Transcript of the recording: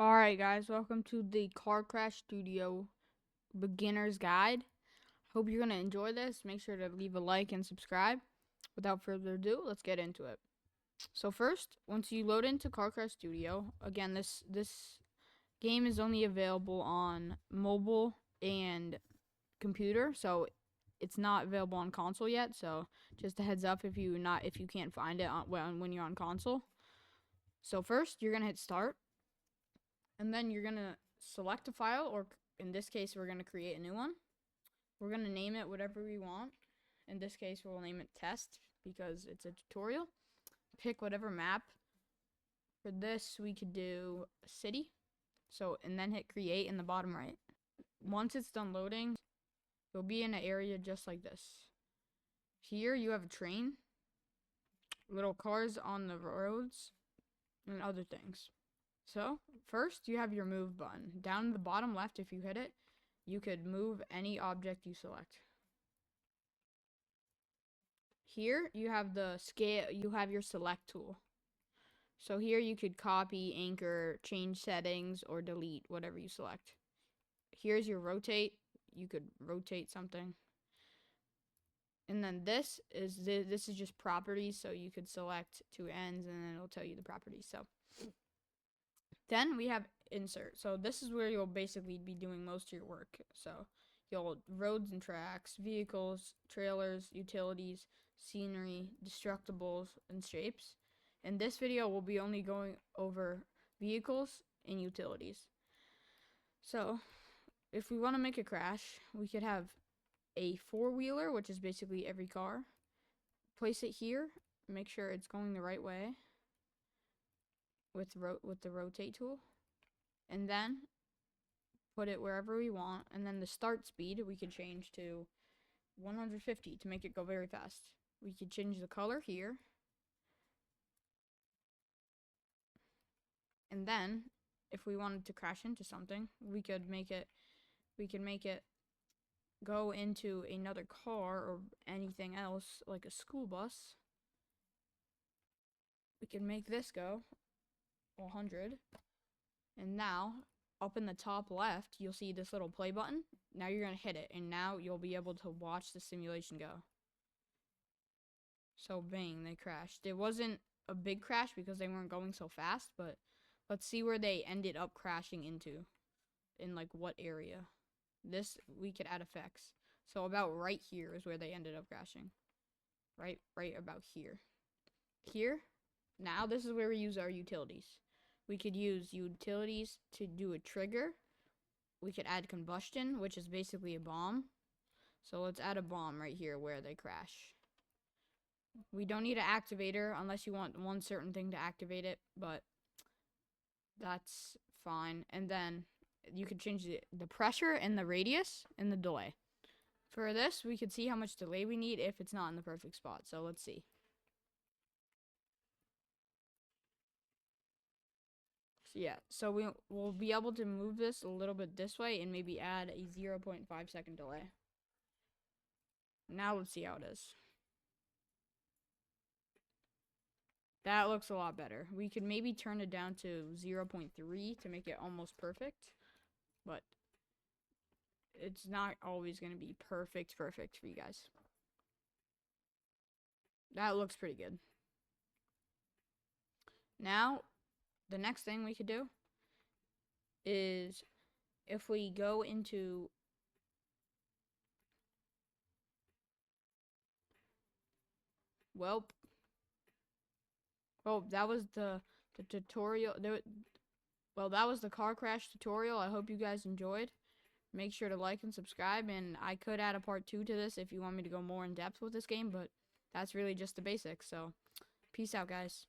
Alright guys, welcome to the Car Crash Studio Beginner's Guide. Hope you're going to enjoy this. Make sure to leave a like and subscribe. Without further ado, let's get into it. So first, once you load into Car Crash Studio, again, this game is only available on mobile and computer, so it's not available on console yet. So just a heads up if you can't find it when you're on console. So first, you're going to hit start. And then you're going to select a file, or in this case, we're going to create a new one. We're going to name it whatever we want. In this case, we'll name it test because it's a tutorial. Pick whatever map. For this, we could do city. And then hit create in the bottom right. Once it's done loading, you'll be in an area just like this. Here, you have a train, little cars on the roads, and other things. So, first, you have your move button. Down in the bottom left, if you hit it, you could move any object you select. Here, you have the scale, you have your select tool. So here you could copy, anchor, change settings, or delete whatever you select. Here's your rotate. You could rotate something. And then this is just properties, so you could select two ends and then it'll tell you the properties. So then we have insert. So this is where you'll basically be doing most of your work. So you'll roads and tracks, vehicles, trailers, utilities, scenery, destructibles, and shapes. In this video, we'll be only going over vehicles and utilities. So if we want to make a crash, we could have a four-wheeler, which is basically every car. Place it here. Make sure it's going the right way with the rotate tool, and then put it wherever we want. And then the start speed we could change to 150 to make it go very fast. We could change the color here, and then if we wanted to crash into something, we could make it go into another car or anything else like a school bus. We can make this go 100. And now, up in the top left, you'll see this little play button. Now you're going to hit it, and now you'll be able to watch the simulation go. So, bang, they crashed. It wasn't a big crash because they weren't going so fast, but let's see where they ended up crashing into. In, like, what area. This, we could add effects. So, about right here is where they ended up crashing. Right about here. Here, now this is where we use our utilities. We could use utilities to do a trigger. We could add combustion, which is basically a bomb. So let's add a bomb right here where they crash. We don't need an activator unless you want one certain thing to activate it, but that's fine. And then you could change the pressure and the radius and the delay. For this, we could see how much delay we need if it's not in the perfect spot. So let's see. Yeah, so we'll be able to move this a little bit this way and maybe add a 0.5 second delay. Now let's see how it is. That looks a lot better. We could maybe turn it down to 0.3 to make it almost perfect, but it's not always going to be perfect for you guys. That looks pretty good. Now, the next thing we could do is if we go into that was the tutorial. That was the car crash tutorial. I hope you guys enjoyed. Make sure to like and subscribe, and I could add a part 2 to this if you want me to go more in depth with this game, but that's really just the basics. So, peace out, guys.